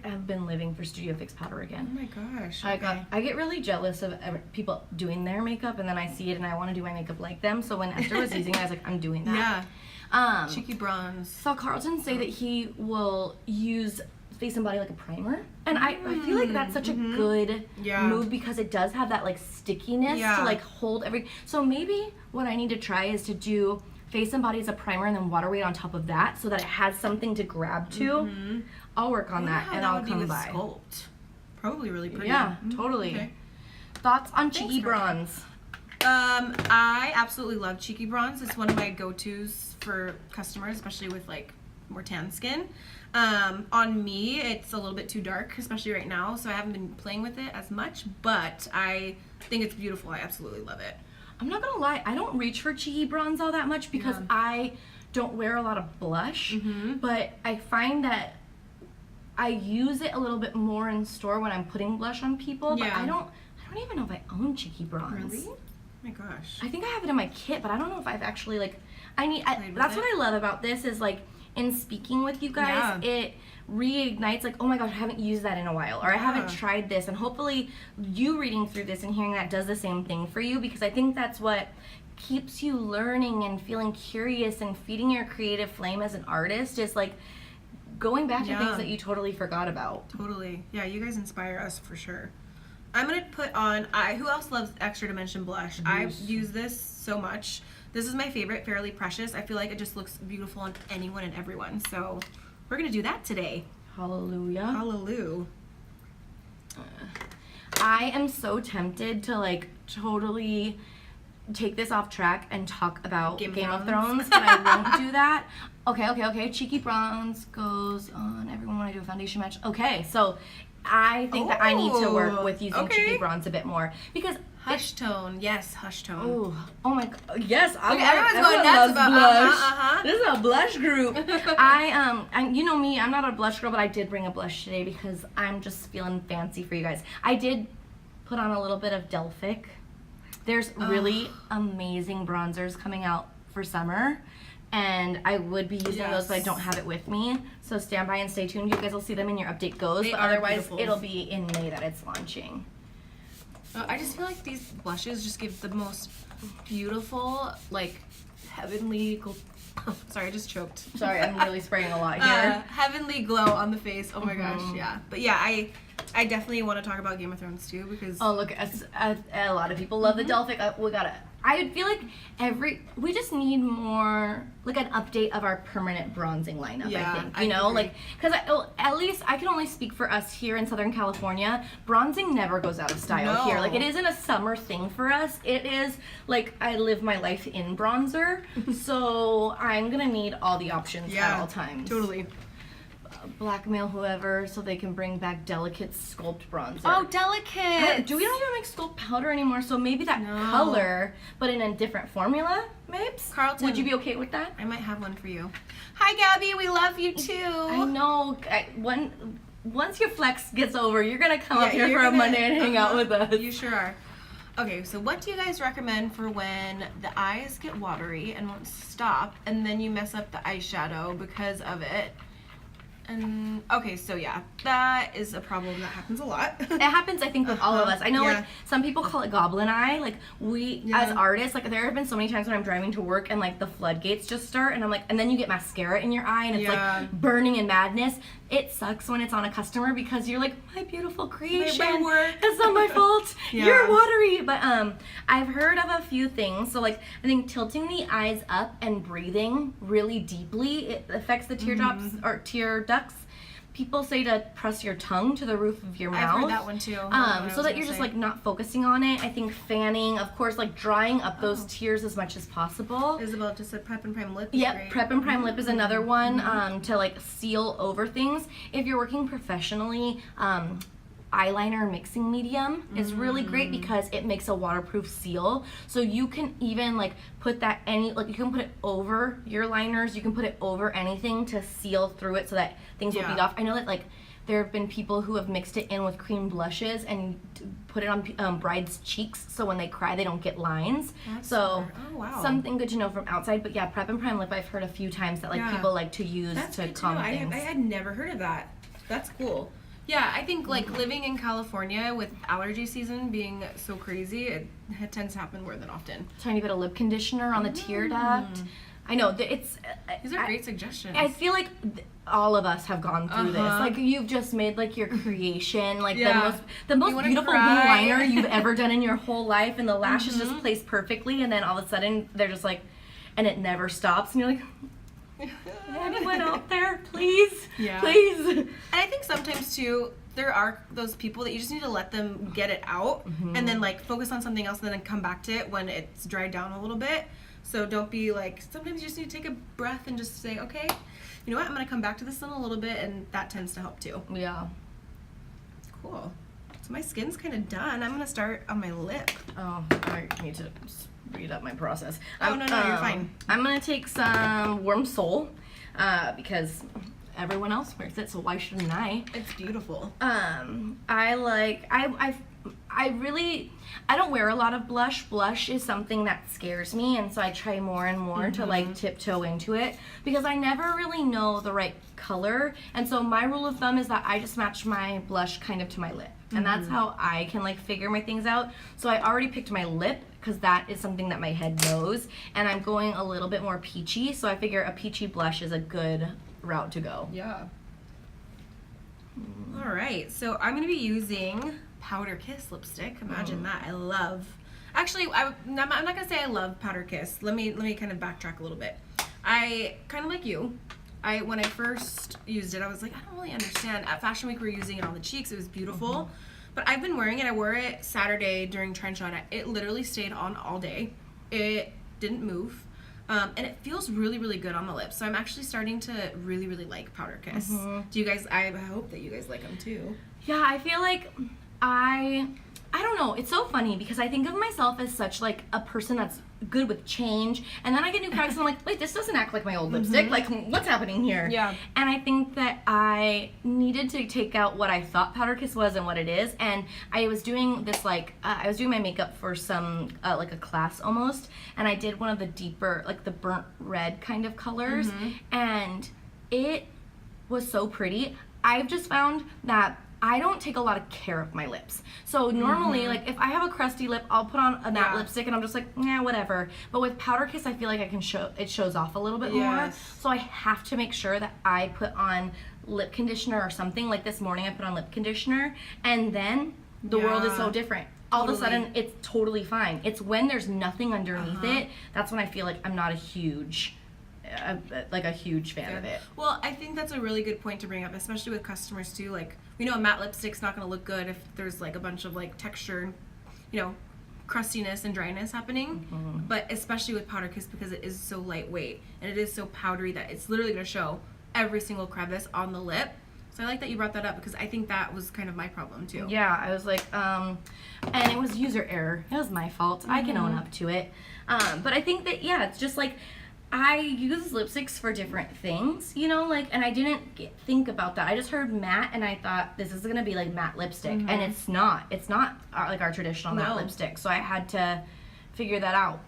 I've been living for Studio Fix powder Oh again. my gosh. I get really jealous of people doing their makeup, and then I see it and I want to do my makeup like them. So when Esther was using it, I was like, I'm doing that. Yeah. Cheeky bronze. Saw Carlton say that he will use face and body like a primer, and I feel like that's such a good Yeah. move because it does have that like stickiness Yeah. to like hold every. So maybe what I need to try is to do face and body as a primer and then water weight on top of that, so that it has something to grab to. I'll work on that, and I'll would be come with by. Sculpt. Probably really pretty. Yeah, totally. Okay. Thoughts on Cheeky Carlton. Bronze? I absolutely love Cheeky Bronze. It's one of my go-tos for customers, especially with like more tan skin. On me, it's a little bit too dark, especially right now, so I haven't been playing with it as much, but I think it's beautiful. I absolutely love it. I'm not gonna lie, I don't reach for Cheeky Bronze all that much because I don't wear a lot of blush, but I find that I use it a little bit more in store when I'm putting blush on people, but Yeah. I don't even know if I own Cheeky Bronze. Really? Oh my gosh. I think I have it in my kit, but I don't know if I've actually like. Played with That's it? what I love about this is like in speaking with you guys, Yeah. it reignites like, oh my gosh, I haven't used that in a while, or I haven't Yeah. tried this, and hopefully you reading through this and hearing that does the same thing for you, because I think that's what keeps you learning and feeling curious and feeding your creative flame as an artist is like going back to Yeah. things that you totally forgot about. Totally. Yeah, you guys inspire us for sure. I'm gonna put on, who else loves Extra Dimension blush? I use this so much. This is my favorite, Fairly Precious. I feel like it just looks beautiful on anyone and everyone. So we're gonna do that today. Hallelujah. Hallelujah. I am so tempted to like totally take this off track and talk about Game Game of of Thrones. Thrones, but I won't do that. Okay. Cheeky Bronze goes on everyone when I do a foundation match. Okay, so I think that I need to work with using Okay. Cheeky Bronze a bit more because Hush tone. Yes, hush tone. oh my god, yes, everyone's going nuts about blush. This is a blush group. And you know me, I'm not a blush girl, but I did bring a blush today because I'm just feeling fancy for you guys. I did put on a little bit of Delphic. There's really amazing bronzers coming out for summer, and I would be using those, but I don't have it with me. So stand by and stay tuned. You guys will see them in your update goes, They but are otherwise beautiful. it'll be in May that it's launching. I just feel like these blushes just give the most beautiful, like, heavenly sorry, I just choked. Sorry, I'm really spraying a lot here. Heavenly glow on the face. Oh my gosh, yeah. But yeah, I definitely want to talk about Game of Thrones too because Oh, look, a lot of people love the Delphic. I feel like we just need more, like an update of our permanent bronzing lineup, Yeah, I think. I You know, agree. like, because at least I can only speak for us here in Southern California. Bronzing never goes out of style No. here. Like, it isn't a summer thing for us. It is, like, I live my life in bronzer. So I'm going to need all the options at all times. Totally. Blackmail whoever so they can bring back Delicate Sculpt Bronzer. Oh, delicate. Do we not even make sculpt powder anymore? So maybe that No. color, but in a different formula, Mabes? Carlton. Would you be okay with that? I might have one for you. Hi, Gabby. We love you too. I know. Once your flex gets over, you're gonna come up here you're for a gonna- Monday and hang out with us. You sure are. Okay, so what do you guys recommend for when the eyes get watery and won't stop, and then you mess up the eyeshadow because of it? And okay, so yeah, that is a problem that happens a lot. It happens, I think, with all of us. I know, Yeah. like, some people call it goblin eye. Like, as artists, like, there have been so many times when I'm driving to work and, like, the floodgates just start, and I'm like, and then you get mascara in your eye, and it's, Yeah. like, burning in madness. it sucks when it's on a customer because you're like, my beautiful creation, My work. it's not my fault. Yeah. You're watery. But I've heard of a few things. So like I think tilting the eyes up and breathing really deeply, it affects the teardrops or tear ducts. People say to press your tongue to the roof of your mouth. I've heard that one too. So that you're just like not focusing on it. I think fanning, of course, like drying up those tears as much as possible. Isabel just said Prep and Prime Lip. Is Yep, great. Prep and Prime Lip is another one to like seal over things. If you're working professionally, eyeliner mixing medium is really great because it makes a waterproof seal. So you can even like put that you can put it over your liners, you can put it over anything to seal through it so that things will bead off. I know that like there have been people who have mixed it in with cream blushes and put it on brides' cheeks so when they cry they don't get lines. That's so smart. Oh, wow. something good to know from outside. But yeah, Prep and Prime Lip I've heard a few times that like people like to use That's to good to calm know. things. I had never heard of that. That's cool. Yeah, I think like living in California with allergy season being so crazy, it tends to happen more than often. Tiny bit of lip conditioner on the tear duct. I know it's. These are great suggestions. I feel like all of us have gone through this. Like you've just made like your creation, like the most wanna beautiful blue cry. liner you've ever done in your whole life, and the lashes just placed perfectly, and then all of a sudden they're just like, and it never stops, and you're like. Anyone out there, please, please. And I think sometimes too, there are those people that you just need to let them get it out, and then like focus on something else, and then come back to it when it's dried down a little bit. So don't be like. Sometimes you just need to take a breath and just say, okay, you know what? I'm gonna come back to this in a little bit, and that tends to help too. Yeah. Cool. So my skin's kind of done. I'm gonna start on my lip. Oh, I need to speed up my process. Oh, no, you're fine. I'm gonna take some Warm Soul because everyone else wears it, so why shouldn't I? It's beautiful. I don't wear a lot of blush. Blush is something that scares me, and so I try more and more to like tiptoe into it because I never really know the right color. And so my rule of thumb is that I just match my blush kind of to my lip. And that's how I can like figure my things out. So I already picked my lip because that is something that my head knows, and I'm going a little bit more peachy, so I figure a peachy blush is a good route to go. Yeah. All right, so I'm gonna be using Powder Kiss lipstick. Imagine that. I love. Actually, I'm not gonna say I love Powder Kiss. Let me kind of backtrack a little bit. I kind of like you. When I first used it, I was like, I don't really understand. At Fashion Week, we were using it on the cheeks. It was beautiful. But I've been wearing it. I wore it Saturday during Trench On. It literally stayed on all day. It didn't move. And it feels really, really good on the lips. So I'm actually starting to really, really like Powder Kiss. Do you guys, I hope that you guys like them too. Yeah, I feel like I don't know. It's so funny because I think of myself as such like a person that's good with change, and then I get new products and I'm like, wait, this doesn't act like my old lipstick. Like, what's happening here? Yeah. And I think that I needed to take out what I thought Powder Kiss was and what it is. And I was doing this like I was doing my makeup for some like a class almost, and I did one of the deeper like the burnt red kind of colors, and it was so pretty. I've just found that I don't take a lot of care of my lips. So normally, like, if I have a crusty lip, I'll put on a matte lipstick and I'm just like, yeah, whatever. But with Powder Kiss, I feel like I can it shows off a little bit more. So I have to make sure that I put on lip conditioner or something. Like this morning, I put on lip conditioner, and then the world is so different. All of a sudden, it's totally fine. It's when there's nothing underneath it, that's when I feel like I'm not a huge fan of it. Well, I think that's a really good point to bring up, especially with customers too. Like, we know a matte lipstick's not going to look good if there's like a bunch of like texture, you know, crustiness and dryness happening. But especially with Powder Kiss, because it is so lightweight and it is so powdery that it's literally going to show every single crevice on the lip. So I like that you brought that up because I think that was kind of my problem too. Yeah, I was like, and it was user error. It was my fault. I can own up to it. But I think that, yeah, it's just like, I use lipsticks for different things, you know, like, and I didn't think about that. I just heard matte and I thought this is going to be like matte lipstick, and it's not. It's not like our traditional matte lipstick. So I had to figure that out.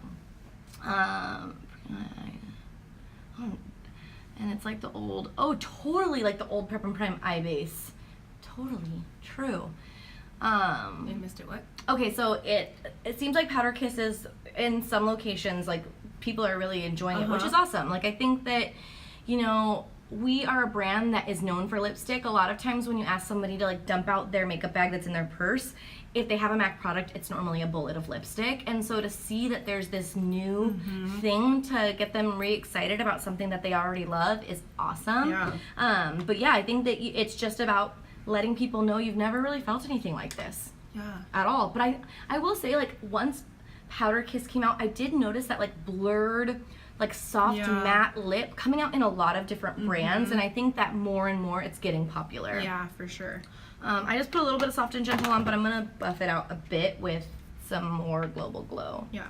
And it's like the old, totally like the old Prep and Prime eye base. Totally true. I missed it. What? Okay, so it seems like Powder Kiss is in some locations like people are really enjoying it, which is awesome. Like, I think that, you know, we are a brand that is known for lipstick. A lot of times when you ask somebody to like dump out their makeup bag that's in their purse, if they have a MAC product, it's normally a bullet of lipstick. And so to see that there's this new thing to get them re-excited about something that they already love is awesome. Yeah. But yeah, I think that it's just about letting people know you've never really felt anything like this Yeah. at all. But I will say, like, once Powder Kiss came out, I did notice that like blurred, like soft matte lip coming out in a lot of different brands, and I think that more and more it's getting popular. Yeah, for sure. I just put a little bit of Soft and Gentle on, but I'm gonna buff it out a bit with some more Global Glow. Yeah.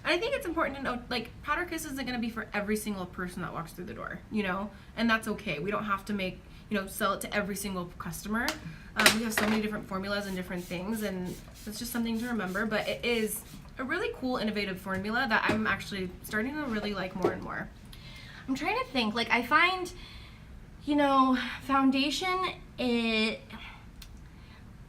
And I think it's important to know, like, Powder Kiss isn't going to be for every single person that walks through the door, you know? And that's okay. We don't have to make, you know, sell it to every single customer. We have so many different formulas and different things, and it's just something to remember. But it is a really cool, innovative formula that I'm actually starting to really like more and more. I'm trying to think, like, I find, you know, foundation, a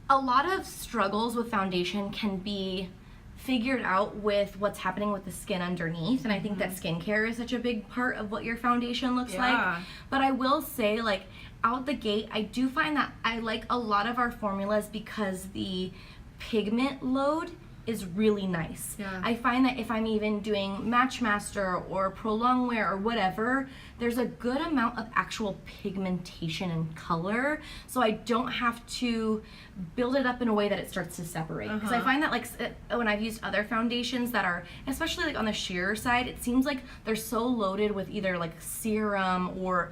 lot of struggles with foundation can be figured out with what's happening with the skin underneath, and I think that skincare is such a big part of what your foundation looks like. But I will say, like, out the gate, I do find that I like a lot of our formulas because the pigment load is really nice. Yeah. I find that if I'm even doing Match Master or Prolong Wear or whatever, there's a good amount of actual pigmentation and color, so I don't have to build it up in a way that it starts to separate. Because I find that, like, when I've used other foundations that are, especially like on the sheer side, it seems like they're so loaded with either like serum or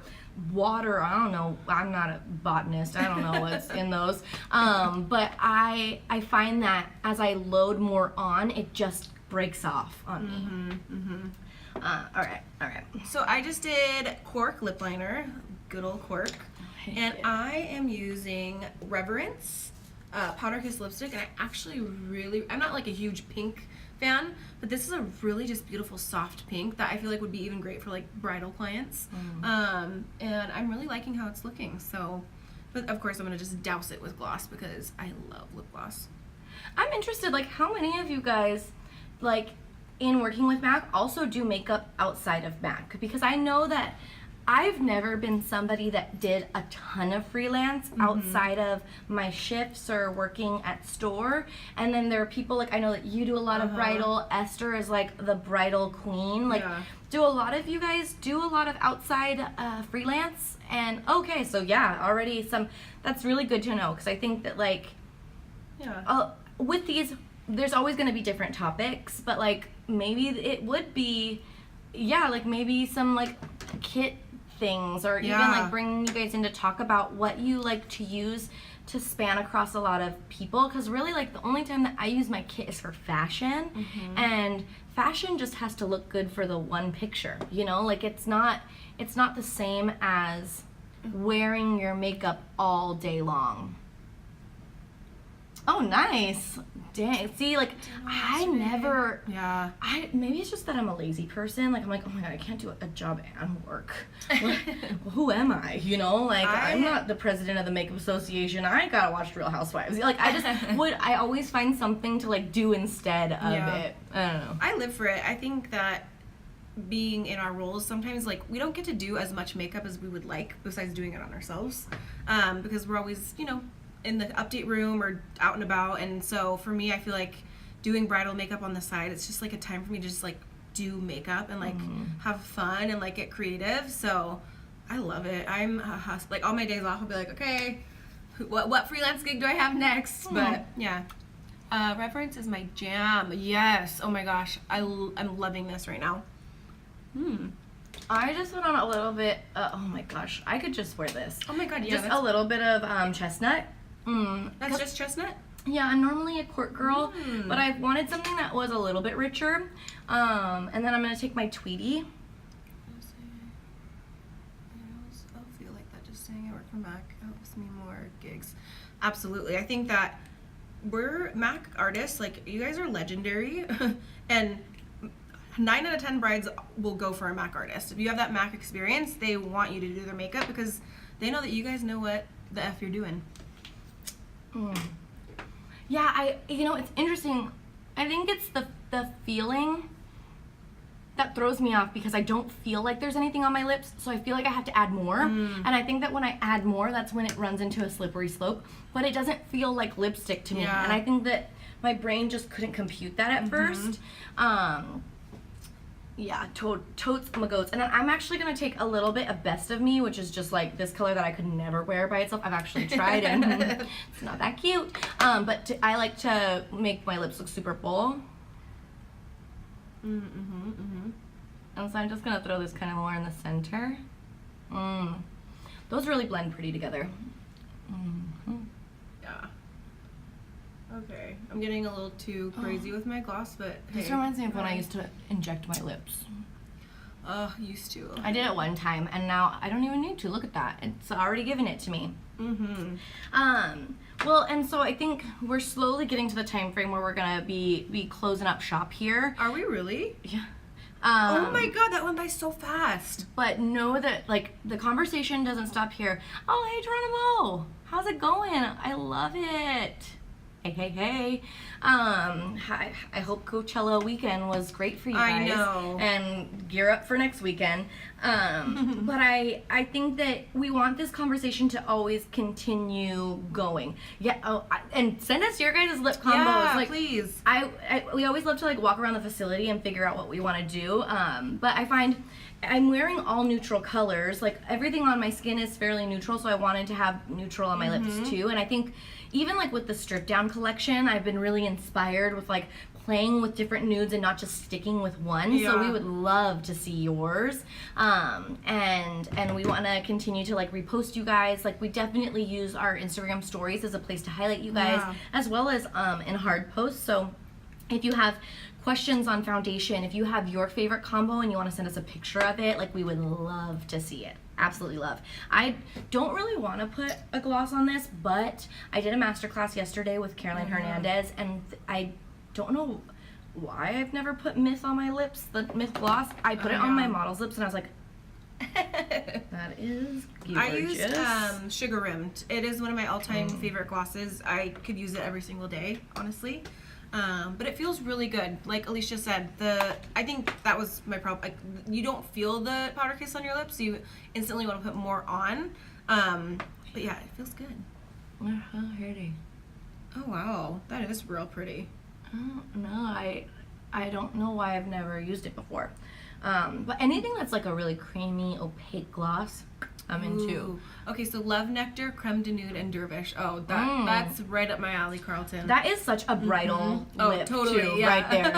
water. I don't know, I'm not a botanist, I don't know what's in those, but I find that as I load more on, it just breaks off on me. All right. So I just did Cork lip liner, good old Cork, and I am using Reverence Powder Kiss lipstick, and I actually I'm not like a huge pink fan, but this is a really just beautiful soft pink that I feel like would be even great for like bridal clients. And I'm really liking how it's looking. So, but of course I'm gonna just douse it with gloss because I love lip gloss. I'm interested, like, how many of you guys, like, in working with MAC also do makeup outside of MAC? Because I know that I've never been somebody that did a ton of freelance outside of my shifts or working at store. And then there are people, like, I know that you do a lot of bridal. Esther is like the bridal queen. Like, do a lot of you guys do a lot of outside freelance? And okay, so yeah, already that's really good to know, because I think that, like, with these, there's always going to be different topics, but like maybe it would be, like maybe some like kit things, or even like bringing you guys in to talk about what you like to use to span across a lot of people, because really, like, the only time that I use my kit is for fashion, and fashion just has to look good for the one picture, you know? Like, it's not the same as wearing your makeup all day long. Oh, nice. Dang. See, like, I never... maybe it's just that I'm a lazy person. Like, I'm like, oh my god, I can't do a job and work. Like, who am I? You know? Like, I'm not the president of the Makeup Association. I gotta watch Real Housewives. Like, I just I always find something to, like, do instead of it. I don't know. I live for it. I think that being in our roles, sometimes, like, we don't get to do as much makeup as we would like, besides doing it on ourselves. Because we're always, you know, in the update room or out and about, and so for me, I feel like doing bridal makeup on the side, it's just like a time for me to just like do makeup and like have fun and like get creative. So I love it. I'm like, all my days off I'll be like, okay, what freelance gig do I have next? But yeah, Reverence is my jam. Yes. Oh my gosh, I'm loving this right now. I just went on a little bit, oh my gosh, I could just wear this. Oh my god, yeah. Just a little bit of chestnut. That's just chestnut? Yeah, I'm normally a court girl, but I wanted something that was a little bit richer. And then I'm going to take my Tweety. I feel like that just saying I work for MAC helps me more gigs. Absolutely. I think that we're MAC artists. Like, you guys are legendary. And 9 out of 10 brides will go for a MAC artist. If you have that MAC experience, they want you to do their makeup because they know that you guys know what the F you're doing. Yeah, you know, it's interesting. I think it's the feeling that throws me off because I don't feel like there's anything on my lips, so I feel like I have to add more. And I think that when I add more, that's when it runs into a slippery slope. But it doesn't feel like lipstick to me. Yeah. And I think that my brain just couldn't compute that at first. Yeah, totes my goats. And I'm actually going to take a little bit of Best of Me, which is just like this color that I could never wear by itself. I've actually tried it. It's not that cute. But I like to make my lips look super full. And so I'm just going to throw this kind of more in the center. Those really blend pretty together. Yeah. Okay. I'm getting a little too crazy with my gloss, but This hey, reminds me of when I used to inject my lips. Used to. I did it one time, and now I don't even need to. Look at that. It's already given it to me. Well, and so I think we're slowly getting to the time frame where we're going to be closing up shop here. Are we really? Yeah. Oh my god, that went by so fast. But know that, like, the conversation doesn't stop here. Oh, hey, Geronimo. How's it going? I love it. Hey. I hope Coachella weekend was great for you guys. I know. And gear up for next weekend. But I think that we want this conversation to always continue going. Yeah. And send us your guys' lip combos. Yeah, like, please. We always love to like walk around the facility and figure out what we want to do. But I find I'm wearing all neutral colors. Like everything on my skin is fairly neutral, so I wanted to have neutral on my lips too. And I think even like with the Strip Down collection, I've been really inspired with like playing with different nudes and not just sticking with one. So we would love to see yours. And we want to continue to like repost you guys. Like we definitely use our Instagram stories as a place to highlight you guys, as well as in hard posts. So if you have questions on foundation, if you have your favorite combo and you want to send us a picture of it, like we would love to see it. Absolutely love. I don't really want to put a gloss on this, but I did a masterclass yesterday with Caroline Hernandez, and I don't know why I've never put Myth on my lips, the Myth gloss. I put it on my model's lips, and I was like, that is gorgeous. I use Sugar Rimmed. It is one of my all-time favorite glosses. I could use it every single day, honestly. But it feels really good. Like Alicia said, I think that was my problem. Like, you don't feel the powder kiss on your lips, so you instantly want to put more on. But yeah, it feels good. How pretty. Oh wow, that is real pretty. No, I don't know why I've never used it before. But anything that's like a really creamy, opaque gloss, I'm into. Ooh. Okay, so Love Nectar, Creme de Nude, and Dervish. Oh, that's right up my alley, Carlton. That is such a bridal lip, too, yeah. right there.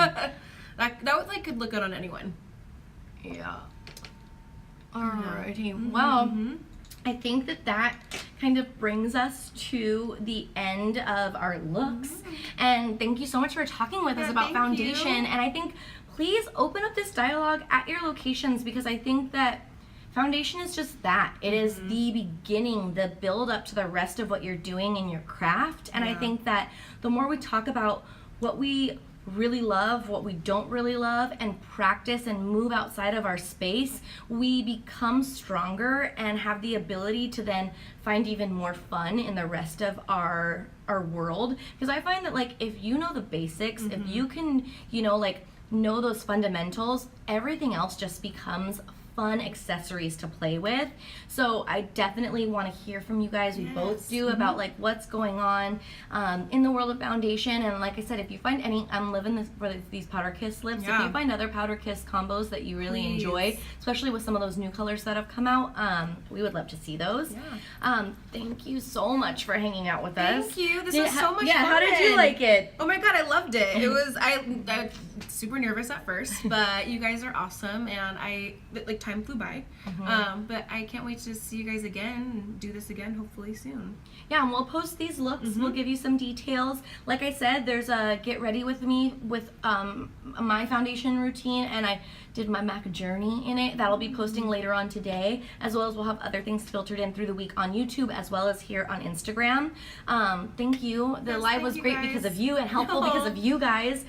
that would, like, could look good on anyone. Yeah. Alrighty. Well, I think that kind of brings us to the end of our looks. And thank you so much for talking with us about foundation. And I think please open up this dialogue at your locations, because I think that foundation is just that. It is the beginning, the build up to the rest of what you're doing in your craft. And I think that the more we talk about what we really love, what we don't really love, and practice and move outside of our space, we become stronger and have the ability to then find even more fun in the rest of our world. Because I find that, like, if you know the basics, if you can, you know, like, know those fundamentals, everything else just becomes fun accessories to play with. So I definitely want to hear from you guys. We both do, about like what's going on in the world of foundation. And like I said, if you find any, I'm living this for these Powder Kiss lips. If you find other Powder Kiss combos that you really enjoy, especially with some of those new colors that have come out, we would love to see those. Thank you so much for hanging out with us. Thank you. This was so much fun. Yeah, how did you like it? Oh my god, I loved it. It was I super nervous at first, but you guys are awesome, and like time flew by. But I can't wait to see you guys again and do this again hopefully soon. Yeah, and we'll post these looks. We'll give you some details. Like I said, there's a get ready with me with my foundation routine, and I did my MAC journey in it. That'll be posting later on today, as well as we'll have other things filtered in through the week on YouTube, as well as here on Instagram. Thank you. The live was great because of you, and helpful because of you guys.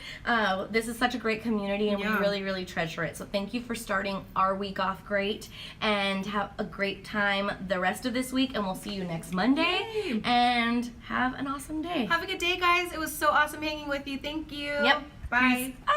This is such a great community, and we really, really treasure it. So thank you for starting our week off great, and have a great time the rest of this week, and we'll see you next Monday. Yay. And have an awesome day. Have a good day, guys. It was so awesome hanging with you. Thank you. Yep. Bye. Peace.